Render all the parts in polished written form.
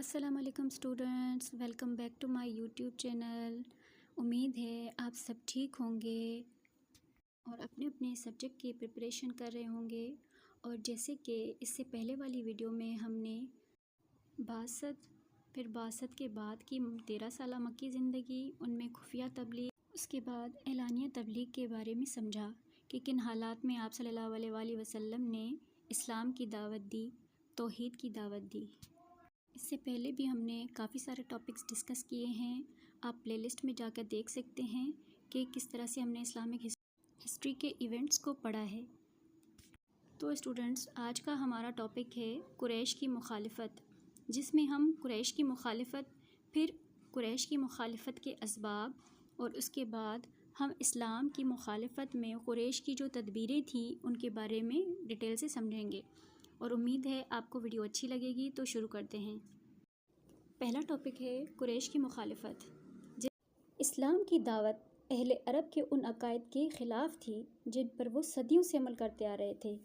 السلام علیکم students, welcome back to my YouTube channel. امید ہے آپ سب ٹھیک ہوں گے اور اپنے اپنے سبجیکٹ کی پریپریشن کر رہے ہوں گے۔ اور جیسے کہ اس سے پہلے والی ویڈیو میں ہم نے بعثت، پھر بعثت کے بعد کی 13 سالہ مکی زندگی، ان میں خفیہ تبلیغ، اس کے بعد اعلانیہ تبلیغ کے بارے میں سمجھا کہ کن حالات میں آپ صلی اللہ علیہ وآلہ وسلم نے اسلام کی دعوت دی، توحید کی دعوت دی۔ اس سے پہلے بھی ہم نے کافی سارے ٹاپکس ڈسکس کیے ہیں، آپ پلے لسٹ میں جا کر دیکھ سکتے ہیں کہ کس طرح سے ہم نے اسلامک ہسٹری کے ایونٹس کو پڑھا ہے۔ تو اسٹوڈنٹس، آج کا ہمارا ٹاپک ہے قریش کی مخالفت، جس میں ہم قریش کی مخالفت، پھر قریش کی مخالفت کے اسباب، اور اس کے بعد ہم اسلام کی مخالفت میں قریش کی جو تدبیریں تھیں ان کے بارے میں ڈیٹیل سے سمجھیں گے، اور امید ہے آپ کو ویڈیو اچھی لگے گی۔ تو شروع کرتے ہیں۔ پہلا ٹاپک ہے قریش کی مخالفت۔ اسلام کی دعوت اہل عرب کے ان عقائد کے خلاف تھی جن پر وہ صدیوں سے عمل کرتے آ رہے تھے،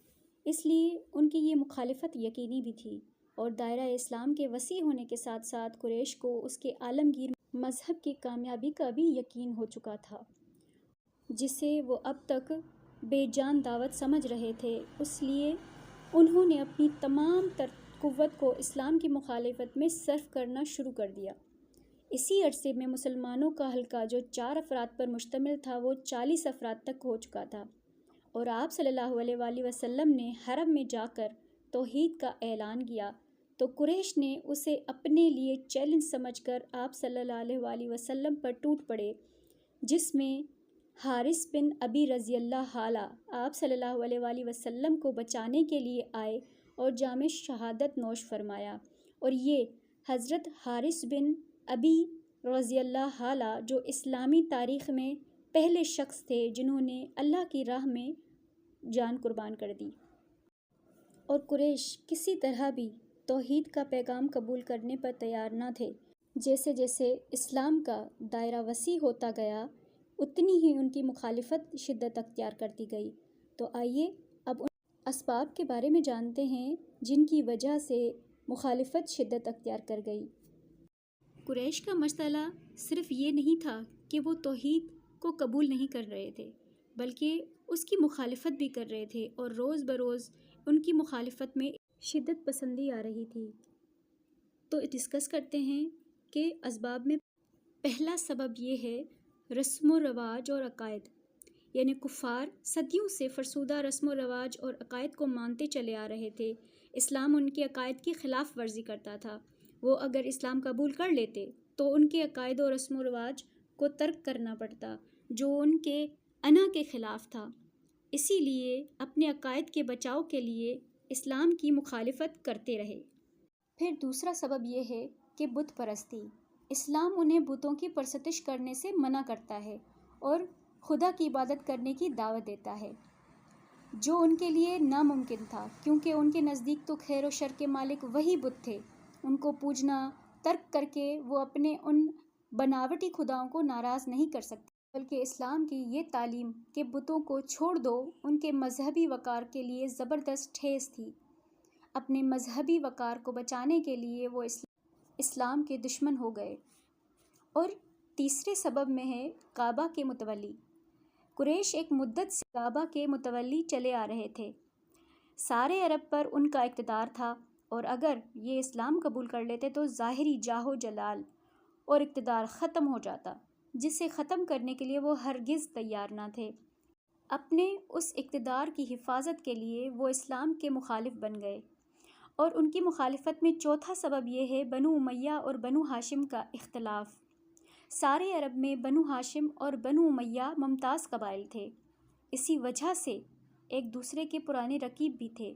اس لیے ان کی یہ مخالفت یقینی بھی تھی، اور دائرہ اسلام کے وسیع ہونے کے ساتھ ساتھ قریش کو اس کے عالمگیر مذہب کی کامیابی کا بھی یقین ہو چکا تھا، جسے وہ اب تک بے جان دعوت سمجھ رہے تھے۔ اس لیے انہوں نے اپنی تمام تر قوت کو اسلام کی مخالفت میں صرف کرنا شروع کر دیا۔ اسی عرصے میں مسلمانوں کا حلقہ جو 4 افراد پر مشتمل تھا وہ 40 افراد تک ہو چکا تھا، اور آپ صلی اللہ علیہ وآلہ وسلم نے حرم میں جا کر توحید کا اعلان کیا تو قریش نے اسے اپنے لیے چیلنج سمجھ کر آپ صلی اللہ علیہ وآلہ وسلم پر ٹوٹ پڑے، جس میں حارث بن ابی رضی اللہ عنہ آپ صلی اللہ علیہ وآلہ وسلم کو بچانے کے لیے آئے اور جام شہادت نوش فرمایا، اور یہ حضرت حارث بن ابی رضی اللہ عنہ جو اسلامی تاریخ میں پہلے شخص تھے جنہوں نے اللہ کی راہ میں جان قربان کر دی۔ اور قریش کسی طرح بھی توحید کا پیغام قبول کرنے پر تیار نہ تھے۔ جیسے جیسے اسلام کا دائرہ وسیع ہوتا گیا، اتنی ہی ان کی مخالفت شدت اختیار کرتی گئی۔ تو آئیے اب ان اسباب کے بارے میں جانتے ہیں جن کی وجہ سے مخالفت شدت اختیار کر گئی۔ قریش کا مسئلہ صرف یہ نہیں تھا کہ وہ توحید کو قبول نہیں کر رہے تھے، بلکہ اس کی مخالفت بھی کر رہے تھے، اور روز بروز ان کی مخالفت میں شدت پسندی آ رہی تھی۔ تو ڈسکس کرتے ہیں کہ اسباب میں پہلا سبب یہ ہے رسم و رواج اور عقائد، یعنی کفار صدیوں سے فرسودہ رسم و رواج اور عقائد کو مانتے چلے آ رہے تھے۔ اسلام ان کے عقائد کی خلاف ورزی کرتا تھا۔ وہ اگر اسلام قبول کر لیتے تو ان کے عقائد و رسم و رواج کو ترک کرنا پڑتا جو ان کے انا کے خلاف تھا، اسی لیے اپنے عقائد کے بچاؤ کے لیے اسلام کی مخالفت کرتے رہے۔ پھر دوسرا سبب یہ ہے کہ بت پرستی۔ اسلام انہیں بتوں کی پرستش کرنے سے منع کرتا ہے اور خدا کی عبادت کرنے کی دعوت دیتا ہے، جو ان کے لیے ناممکن تھا، کیونکہ ان کے نزدیک تو خیر و شر کے مالک وہی بت تھے۔ ان کو پوجنا ترک کر کے وہ اپنے ان بناوٹی خداؤں کو ناراض نہیں کر سکتے، بلکہ اسلام کی یہ تعلیم کہ بتوں کو چھوڑ دو ان کے مذہبی وقار کے لیے زبردست ٹھیس تھی۔ اپنے مذہبی وقار کو بچانے کے لیے وہ اسلام کے دشمن ہو گئے۔ اور تیسرے سبب میں ہے کعبہ کے متولی۔ قریش ایک مدت سے کعبہ کے متولی چلے آ رہے تھے، سارے عرب پر ان کا اقتدار تھا، اور اگر یہ اسلام قبول کر لیتے تو ظاہری جاہ و جلال اور اقتدار ختم ہو جاتا، جسے ختم کرنے کے لیے وہ ہرگز تیار نہ تھے۔ اپنے اس اقتدار کی حفاظت کے لیے وہ اسلام کے مخالف بن گئے۔ اور ان کی مخالفت میں چوتھا سبب یہ ہے بنو امیہ اور بنو ہاشم کا اختلاف۔ سارے عرب میں بنو ہاشم اور بنو امیہ ممتاز قبائل تھے، اسی وجہ سے ایک دوسرے کے پرانے رقیب بھی تھے،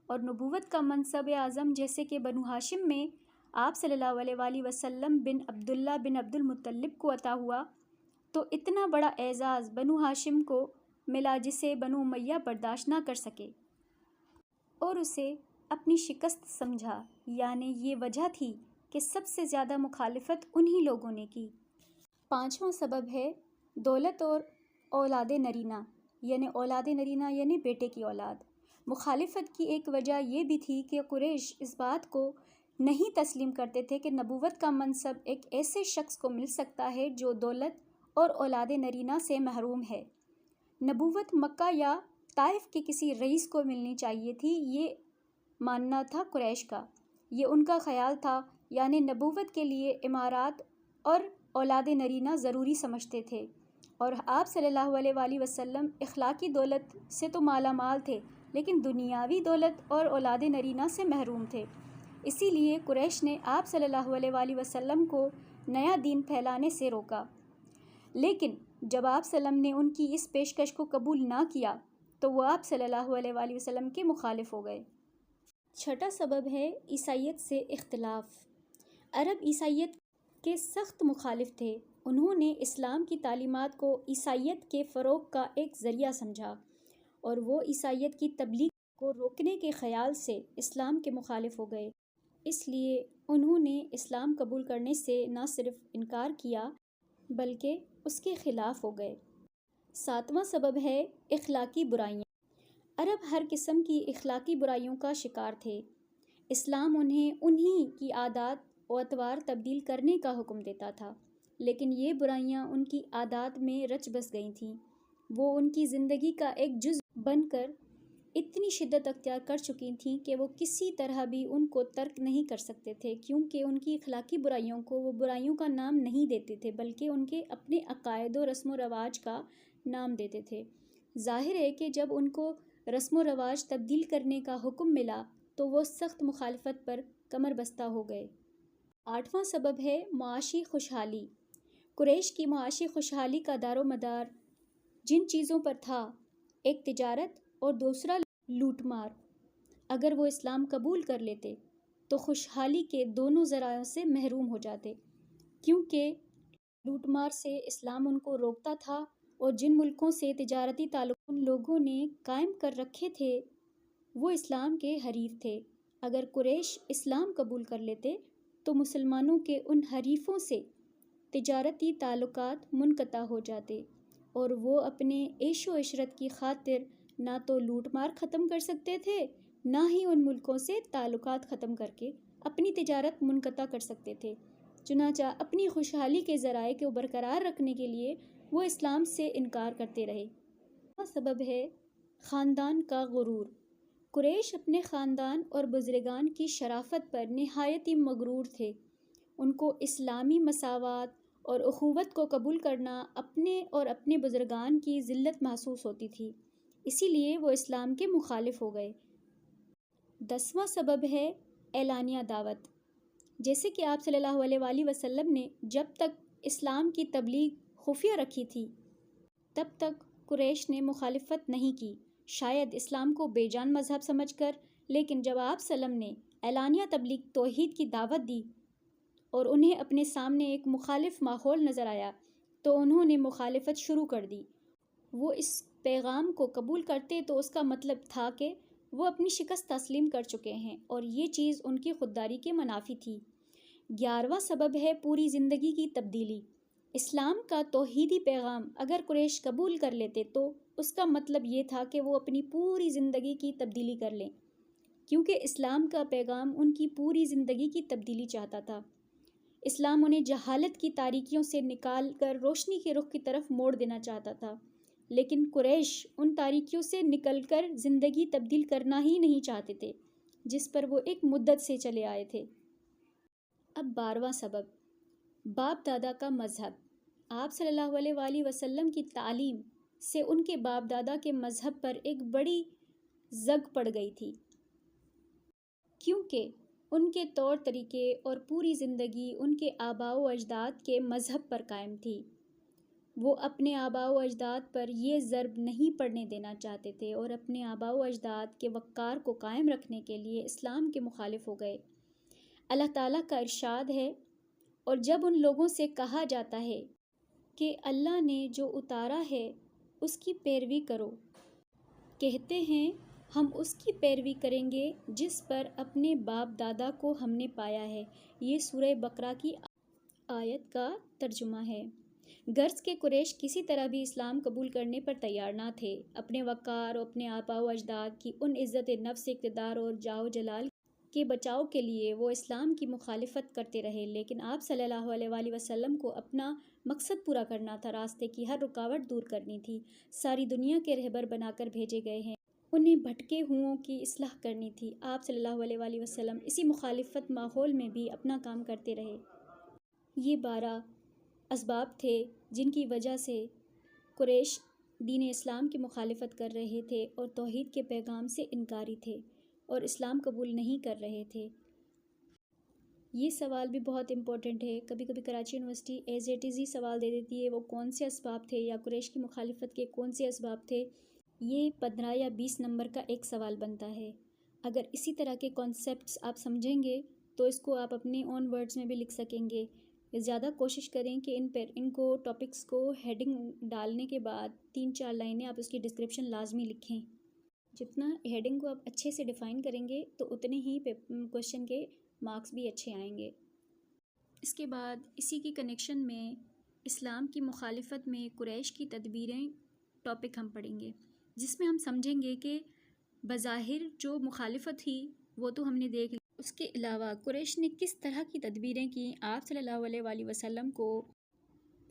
اور نبوت کا منصب اعظم جیسے کہ بنو ہاشم میں آپ صلی اللہ علیہ وآلہ وسلم بن عبداللہ بن عبد المطلب کو عطا ہوا، تو اتنا بڑا اعزاز بنو ہاشم کو ملا جسے بنو امیہ برداشت نہ کر سکے اور اسے اپنی شکست سمجھا، یعنی یہ وجہ تھی کہ سب سے زیادہ مخالفت انہی لوگوں نے کی۔ پانچواں سبب ہے دولت اور اولاد نرینہ، یعنی بیٹے کی اولاد۔ مخالفت کی ایک وجہ یہ بھی تھی کہ قریش اس بات کو نہیں تسلیم کرتے تھے کہ نبوت کا منصب ایک ایسے شخص کو مل سکتا ہے جو دولت اور اولاد نرینہ سے محروم ہے۔ نبوت مکہ یا طائف کے کسی رئیس کو ملنی چاہیے تھی، یہ ماننا تھا قریش کا۔ یہ ان کا خیال تھا، یعنی نبوت کے لیے امارات اور اولاد نرینہ ضروری سمجھتے تھے، اور آپ صلی اللہ علیہ وآلہ وسلم اخلاقی دولت سے تو مالا مال تھے لیکن دنیاوی دولت اور اولاد نرینہ سے محروم تھے۔ اسی لیے قریش نے آپ صلی اللہ علیہ وآلہ وسلم کو نیا دین پھیلانے سے روکا، لیکن جب آپ صلی اللہ علیہ وسلم نے ان کی اس پیشکش کو قبول نہ کیا تو وہ آپ صلی اللہ علیہ وآلہ وسلم کے مخالف ہو گئے۔ چھٹا سبب ہے عیسائیت سے اختلاف۔ عرب عیسائیت کے سخت مخالف تھے۔ انہوں نے اسلام کی تعلیمات کو عیسائیت کے فروغ کا ایک ذریعہ سمجھا، اور وہ عیسائیت کی تبلیغ کو روکنے کے خیال سے اسلام کے مخالف ہو گئے۔ اس لیے انہوں نے اسلام قبول کرنے سے نہ صرف انکار کیا بلکہ اس کے خلاف ہو گئے۔ ساتواں سبب ہے اخلاقی برائیاں۔ عرب ہر قسم کی اخلاقی برائیوں کا شکار تھے۔ اسلام انہیں انہی کی عادات و اطوار تبدیل کرنے کا حکم دیتا تھا، لیکن یہ برائیاں ان کی عادات میں رچ بس گئی تھیں۔ وہ ان کی زندگی کا ایک جز بن کر اتنی شدت اختیار کر چکی تھیں کہ وہ کسی طرح بھی ان کو ترک نہیں کر سکتے تھے، کیونکہ ان کی اخلاقی برائیوں کو وہ برائیوں کا نام نہیں دیتے تھے بلکہ ان کے اپنے عقائد و رسم و رواج کا نام دیتے تھے۔ ظاہر ہے کہ جب ان کو رسم و رواج تبدیل کرنے کا حکم ملا تو وہ سخت مخالفت پر کمر بستہ ہو گئے۔ آٹھواں سبب ہے معاشی خوشحالی۔ قریش کی معاشی خوشحالی کا دار و مدار جن چیزوں پر تھا، ایک تجارت اور دوسرا لوٹ مار۔ اگر وہ اسلام قبول کر لیتے تو خوشحالی کے دونوں ذرائع سے محروم ہو جاتے، کیونکہ لوٹ مار سے اسلام ان کو روکتا تھا، اور جن ملکوں سے تجارتی تعلق ان لوگوں نے قائم کر رکھے تھے وہ اسلام کے حریف تھے۔ اگر قریش اسلام قبول کر لیتے تو مسلمانوں کے ان حریفوں سے تجارتی تعلقات منقطع ہو جاتے، اور وہ اپنے عیش و عشرت کی خاطر نہ تو لوٹ مار ختم کر سکتے تھے، نہ ہی ان ملکوں سے تعلقات ختم کر کے اپنی تجارت منقطع کر سکتے تھے۔ چنانچہ اپنی خوشحالی کے ذرائع کو برقرار رکھنے کے لیے وہ اسلام سے انکار کرتے رہے۔ دوسرا سبب ہے خاندان کا غرور۔ قریش اپنے خاندان اور بزرگان کی شرافت پر نہایت ہی مغرور تھے۔ ان کو اسلامی مساوات اور اخوت کو قبول کرنا اپنے اور اپنے بزرگان کی ذلت محسوس ہوتی تھی، اسی لیے وہ اسلام کے مخالف ہو گئے۔ 10واں سبب ہے اعلانیہ دعوت۔ جیسے کہ آپ صلی اللہ علیہ وآلہ وسلم نے جب تک اسلام کی تبلیغ خفیہ رکھی تھی تب تک قریش نے مخالفت نہیں کی، شاید اسلام کو بے جان مذہب سمجھ کر، لیکن جب آپ صلی اللہ علیہ وسلم نے اعلانیہ تبلیغ توحید کی دعوت دی اور انہیں اپنے سامنے ایک مخالف ماحول نظر آیا تو انہوں نے مخالفت شروع کر دی۔ وہ اس پیغام کو قبول کرتے تو اس کا مطلب تھا کہ وہ اپنی شکست تسلیم کر چکے ہیں، اور یہ چیز ان کی خودداری کے منافی تھی۔ 11واں سبب ہے پوری زندگی کی تبدیلی۔ اسلام کا توحیدی پیغام اگر قریش قبول کر لیتے تو اس کا مطلب یہ تھا کہ وہ اپنی پوری زندگی کی تبدیلی کر لیں، کیونکہ اسلام کا پیغام ان کی پوری زندگی کی تبدیلی چاہتا تھا۔ اسلام انہیں جہالت کی تاریکیوں سے نکال کر روشنی کے رخ کی طرف موڑ دینا چاہتا تھا، لیکن قریش ان تاریکیوں سے نکل کر زندگی تبدیل کرنا ہی نہیں چاہتے تھے جس پر وہ ایک مدت سے چلے آئے تھے۔ اب 12واں سبب باپ دادا کا مذہب۔ آپ صلی اللہ علیہ وآلہ وسلم کی تعلیم سے ان کے باپ دادا کے مذہب پر ایک بڑی زگ پڑ گئی تھی، کیونکہ ان کے طور طریقے اور پوری زندگی ان کے آباء و اجداد کے مذہب پر قائم تھی۔ وہ اپنے آباء و اجداد پر یہ ضرب نہیں پڑنے دینا چاہتے تھے، اور اپنے آباء و اجداد کے وقار کو قائم رکھنے کے لیے اسلام کے مخالف ہو گئے۔ اللہ تعالیٰ کا ارشاد ہے، اور جب ان لوگوں سے کہا جاتا ہے کہ اللہ نے جو اتارا ہے اس کی پیروی کرو، کہتے ہیں ہم اس کی پیروی کریں گے جس پر اپنے باپ دادا کو ہم نے پایا ہے۔ یہ سورہ بقرہ کی آیت کا ترجمہ ہے۔ غرض کہ قریش کسی طرح بھی اسلام قبول کرنے پر تیار نہ تھے۔ اپنے وقار اور اپنے آباء و اجداد کی ان عزت نفس، اقتدار اور جاہ و جلال کے بچاؤ کے لیے وہ اسلام کی مخالفت کرتے رہے، لیکن آپ صلی اللہ علیہ وآلہ وسلم کو اپنا مقصد پورا کرنا تھا، راستے کی ہر رکاوٹ دور کرنی تھی، ساری دنیا کے رہبر بنا کر بھیجے گئے ہیں، انہیں بھٹکے ہوں کی اصلاح کرنی تھی۔ آپ صلی اللہ علیہ وآلہ وسلم اسی مخالفت ماحول میں بھی اپنا کام کرتے رہے۔ یہ 12 اسباب تھے جن کی وجہ سے قریش دین اسلام کی مخالفت کر رہے تھے اور توحید کے پیغام سے انکاری تھے اور اسلام قبول نہیں کر رہے تھے۔ یہ سوال بھی بہت امپورٹنٹ ہے، کبھی کبھی Karachi university as it is ہی سوال دے دیتی ہے، وہ کون سے اسباب تھے یا قریش کی مخالفت کے کون سے اسباب تھے۔ یہ 15 یا 20 نمبر کا ایک سوال بنتا ہے۔ اگر اسی طرح کے کانسیپٹس آپ سمجھیں گے تو اس کو آپ اپنے اون ورڈز میں بھی لکھ سکیں گے۔ زیادہ کوشش کریں کہ ان کو ٹاپکس کو ہیڈنگ ڈالنے کے بعد 3-4 لائنیں آپ اس کی ڈسکرپشن لازمی لکھیں۔ جتنا ہیڈنگ کو آپ اچھے سے ڈیفائن کریں گے تو اتنے ہی کوشچن کے مارکس بھی اچھے آئیں گے۔ اس کے بعد اسی کی کنیکشن میں اسلام کی مخالفت میں قریش کی تدبیریں ٹاپک ہم پڑھیں گے، جس میں ہم سمجھیں گے کہ بظاہر جو مخالفت تھی وہ تو ہم نے دیکھ لی، اس کے علاوہ قریش نے کس طرح کی تدبیریں کیں آپ صلی اللہ علیہ وآلہ وسلم کو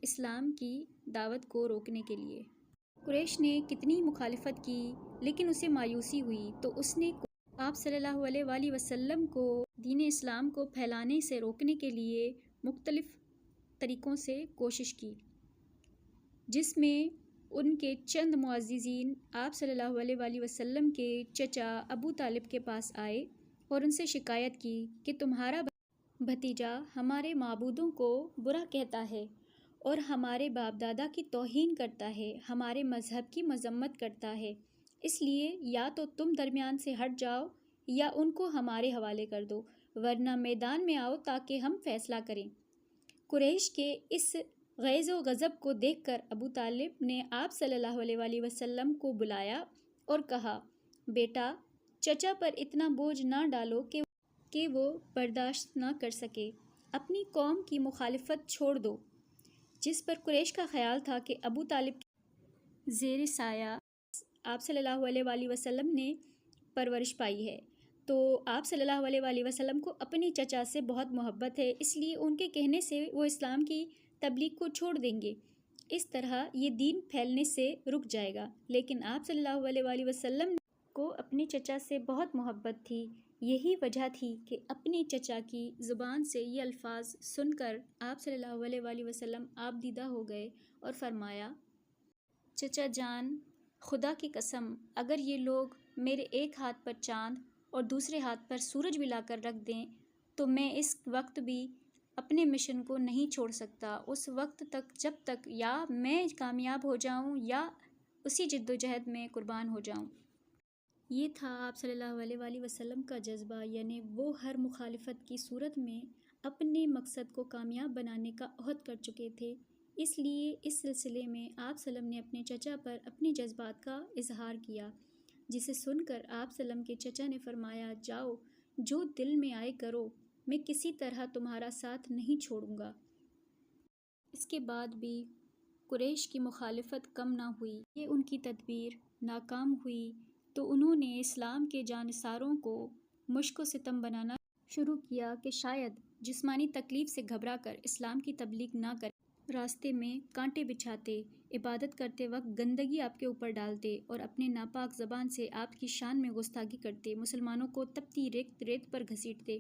اسلام کی دعوت کو روکنے کے لیے۔ قریش نے کتنی مخالفت کی لیکن اسے مایوسی ہوئی تو اس نے آپ صلی اللہ علیہ وآلہ وسلم کو دین اسلام کو پھیلانے سے روکنے کے لیے مختلف طریقوں سے کوشش کی، جس میں ان کے چند معززین آپ صلی اللہ علیہ وآلہ وسلم کے چچا ابو طالب کے پاس آئے اور ان سے شکایت کی کہ تمہارا بھتیجا ہمارے معبودوں کو برا کہتا ہے اور ہمارے باپ دادا کی توہین کرتا ہے، ہمارے مذہب کی مذمت کرتا ہے، اس لیے یا تو تم درمیان سے ہٹ جاؤ یا ان کو ہمارے حوالے کر دو، ورنہ میدان میں آؤ تاکہ ہم فیصلہ کریں۔ قریش کے اس غیظ و غضب کو دیکھ کر ابو طالب نے آپ صلی اللہ علیہ وآلہ وسلم کو بلایا اور کہا، بیٹا، چچا پر اتنا بوجھ نہ ڈالو کہ وہ برداشت نہ کر سکے، اپنی قوم کی مخالفت چھوڑ دو، جس پر قریش کا خیال تھا کہ ابو طالب کے زیر سایہ آپ صلی اللہ علیہ وآلہ وسلم نے پرورش پائی ہے، تو آپ صلی اللہ علیہ وآلہ وسلم کو اپنے چچا سے بہت محبت ہے، اس لیے ان کے کہنے سے وہ اسلام کی تبلیغ کو چھوڑ دیں گے، اس طرح یہ دین پھیلنے سے رک جائے گا۔ لیکن آپ صلی اللہ علیہ وآلہ وسلم کو اپنے چچا سے بہت محبت تھی، یہی وجہ تھی کہ اپنے چچا کی زبان سے یہ الفاظ سن کر آپ صلی اللہ علیہ وآلہ وسلم آپ دیدہ ہو گئے اور فرمایا، چچا جان، خدا کی قسم، اگر یہ لوگ میرے ایک ہاتھ پر چاند اور دوسرے ہاتھ پر سورج بھی لا کر رکھ دیں تو میں اس وقت بھی اپنے مشن کو نہیں چھوڑ سکتا، اس وقت تک جب تک یا میں کامیاب ہو جاؤں یا اسی جد و جہد میں قربان ہو جاؤں۔ یہ تھا آپ صلی اللہ علیہ وآلہ وسلم کا جذبہ، یعنی وہ ہر مخالفت کی صورت میں اپنے مقصد کو کامیاب بنانے کا عہد کر چکے تھے۔ اس لیے اس سلسلے میں آپ سلم نے اپنے چچا پر اپنے جذبات کا اظہار کیا، جسے سن کر آپ سلم کے چچا نے فرمایا، جاؤ، جو دل میں آئے کرو، میں کسی طرح تمہارا ساتھ نہیں چھوڑوں گا۔ اس کے بعد بھی قریش کی مخالفت کم نہ ہوئی، یہ ان کی تدبیر ناکام ہوئی تو انہوں نے اسلام کے جانصاروں کو مشق و ستم بنانا شروع کیا کہ شاید جسمانی تکلیف سے گھبرا کر اسلام کی تبلیغ نہ کریں، راستے میں کانٹے بچھاتے، عبادت کرتے وقت گندگی آپ کے اوپر ڈالتے اور اپنے ناپاک زبان سے آپ کی شان میں گستاخی کرتے، مسلمانوں کو تپتی ریت پر گھسیٹتے،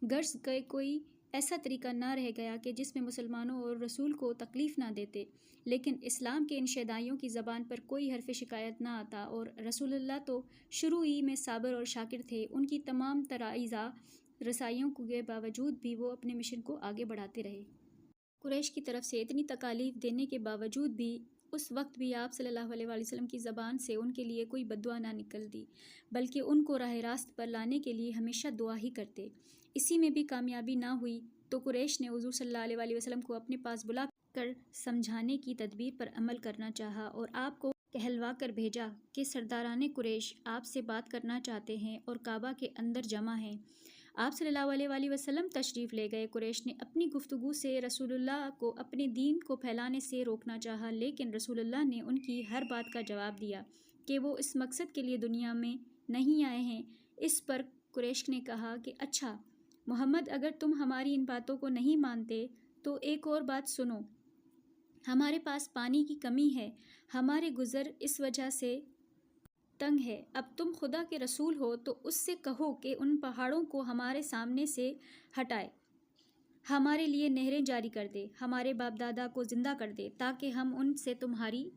غرض کہ کوئی ایسا طریقہ نہ رہ گیا کہ جس میں مسلمانوں اور رسول کو تکلیف نہ دیتے، لیکن اسلام کے ان شیدائیوں کی زبان پر کوئی حرف شکایت نہ آتا، اور رسول اللہ تو شروع ہی میں صابر اور شاکر تھے، ان کی تمام ترائزہ رسائیوں کے باوجود بھی وہ اپنے مشن کو آگے بڑھاتے رہے۔ قریش کی طرف سے اتنی تکالیف دینے کے باوجود بھی اس وقت بھی آپ صلی اللہ علیہ وآلہ وسلم کی زبان سے ان کے لیے کوئی بد دعا نہ نکلتی، بلکہ ان کو راہ راست پر لانے کے لیے ہمیشہ دعا ہی کرتے۔ اسی میں بھی کامیابی نہ ہوئی تو قریش نے حضور صلی اللہ علیہ وآلہ وسلم کو اپنے پاس بلا کر سمجھانے کی تدبیر پر عمل کرنا چاہا اور آپ کو کہلوا کر بھیجا کہ سرداران قریش آپ سے بات کرنا چاہتے ہیں اور کعبہ کے اندر جمع ہیں۔ آپ صلی اللہ علیہ وآلہ وسلم تشریف لے گئے۔ قریش نے اپنی گفتگو سے رسول اللہ کو اپنے دین کو پھیلانے سے روکنا چاہا، لیکن رسول اللہ نے ان کی ہر بات کا جواب دیا کہ وہ اس مقصد کے لیے دنیا میں نہیں آئے ہیں۔ اس پر قریش نے کہا کہ اچھا محمد، اگر تم ہماری ان باتوں کو نہیں مانتے تو ایک اور بات سنو، ہمارے پاس پانی کی کمی ہے، ہمارے گزر اس وجہ سے تنگ ہے۔ اب تم خدا کے رسول ہو تو اس سے کہو کہ ان پہاڑوں کو ہمارے سامنے سے ہٹائے، ہمارے لیے نہریں جاری کر دے، ہمارے باپ دادا کو زندہ کر دے تاکہ ہم ان سے تمہاری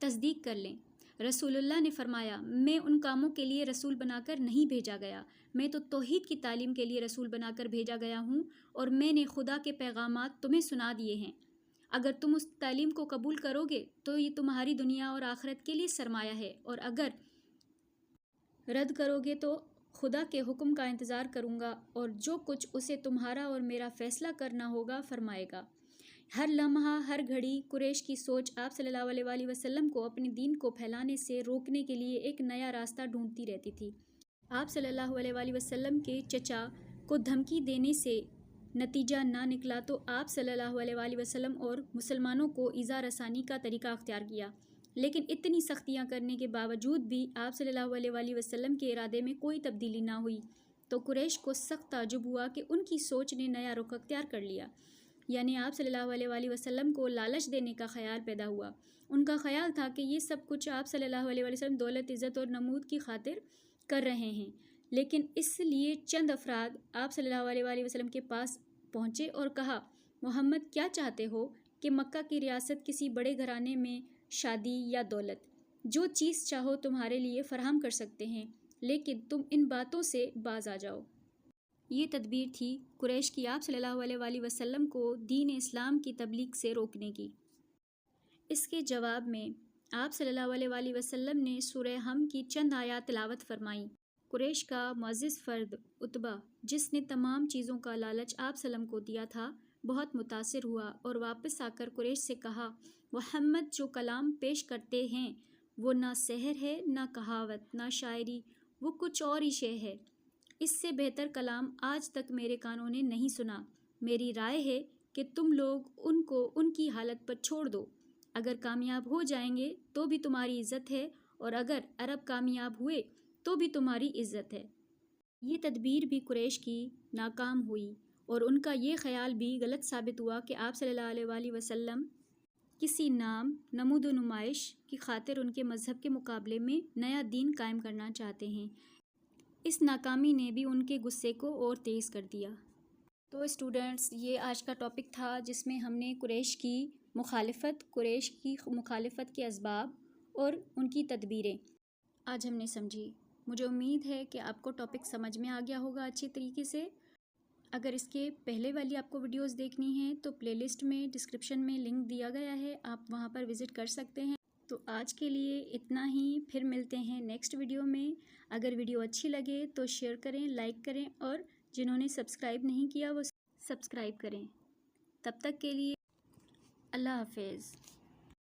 تصدیق کر لیں۔ رسول اللہ نے فرمایا، میں ان کاموں کے لیے رسول بنا کر نہیں بھیجا گیا، میں تو توحید کی تعلیم کے لیے رسول بنا کر بھیجا گیا ہوں، اور میں نے خدا کے پیغامات تمہیں سنا دیے ہیں۔ اگر تم اس تعلیم کو قبول کرو گے تو یہ تمہاری دنیا اور آخرت کے لیے سرمایہ ہے، اور اگر رد کرو گے تو خدا کے حکم کا انتظار کروں گا، اور جو کچھ اسے تمہارا اور میرا فیصلہ کرنا ہوگا فرمائے گا۔ ہر لمحہ، ہر گھڑی قریش کی سوچ آپ صلی اللہ علیہ وآلہ وسلم کو اپنے دین کو پھیلانے سے روکنے کے لیے ایک نیا راستہ ڈھونڈتی رہتی تھی۔ آپ صلی اللہ علیہ وآلہ وسلم کے چچا کو دھمکی دینے سے نتیجہ نہ نکلا تو آپ صلی اللہ علیہ وآلہ وسلم اور مسلمانوں کو ایذا رسانی کا طریقہ اختیار کیا، لیکن اتنی سختیاں کرنے کے باوجود بھی آپ صلی اللہ علیہ وآلہ وسلم کے ارادے میں کوئی تبدیلی نہ ہوئی، تو قریش کو سخت تعجب ہوا کہ ان کی سوچ نے نیا رخ اختیار کر لیا، یعنی آپ صلی اللہ علیہ وآلہ وسلم کو لالچ دینے کا خیال پیدا ہوا۔ ان کا خیال تھا کہ یہ سب کچھ آپ صلی اللہ علیہ وآلہ وسلم دولت، عزت اور نمود کی خاطر کر رہے ہیں، لیکن اس لیے چند افراد آپ صلی اللہ علیہ وآلہ وسلم کے پاس پہنچے اور کہا، محمد کیا چاہتے ہو کہ مکہ کی ریاست، کسی بڑے گھرانے میں شادی یا دولت؟ جو چیز چاہو تمہارے لیے فراہم کر سکتے ہیں، لیکن تم ان باتوں سے باز آ جاؤ۔ یہ تدبیر تھی قریش کی آپ صلی اللہ علیہ وآلہ وسلم کو دین اسلام کی تبلیغ سے روکنے کی۔ اس کے جواب میں آپ صلی اللہ علیہ وآلہ وسلم نے سورہ حم کی چند آیات تلاوت فرمائیں۔ قریش کا معزز فرد عتبہ، جس نے تمام چیزوں کا لالچ آپ صلی اللہ علیہ وسلم کو دیا تھا، بہت متاثر ہوا اور واپس آ کر قریش سے کہا، محمد جو کلام پیش کرتے ہیں وہ نہ سحر ہے، نہ کہاوت، نہ شاعری، وہ کچھ اور ہی شے ہے۔ اس سے بہتر کلام آج تک میرے کانوں نے نہیں سنا۔ میری رائے ہے کہ تم لوگ ان کو ان کی حالت پر چھوڑ دو، اگر کامیاب ہو جائیں گے تو بھی تمہاری عزت ہے، اور اگر عرب کامیاب ہوئے تو بھی تمہاری عزت ہے۔ یہ تدبیر بھی قریش کی ناکام ہوئی، اور ان کا یہ خیال بھی غلط ثابت ہوا کہ آپ صلی اللہ علیہ وآلہ وسلم کسی نام، نمود و نمائش کی خاطر ان کے مذہب کے مقابلے میں نیا دین قائم کرنا چاہتے ہیں۔ اس ناکامی نے بھی ان کے غصے کو اور تیز کر دیا۔ تو اسٹوڈنٹس، یہ آج کا ٹاپک تھا جس میں ہم نے قریش کی مخالفت کے اسباب اور ان کی تدبیریں آج ہم نے سمجھی۔ مجھے امید ہے کہ آپ کو ٹاپک سمجھ میں آ گیا ہوگا اچھی طریقے سے۔ اگر اس کے پہلے والی آپ کو ویڈیوز دیکھنی ہیں تو پلے لسٹ میں ڈسکرپشن میں لنک دیا گیا ہے، آپ وہاں پر وزٹ کر سکتے ہیں۔ تو آج کے لیے اتنا ہی، پھر ملتے ہیں نیکسٹ ویڈیو میں۔ اگر ویڈیو اچھی لگے تو شیئر کریں، لائک کریں، اور جنہوں نے سبسکرائب نہیں کیا وہ سبسکرائب کریں۔ تب تک کے لیے اللہ حافظ۔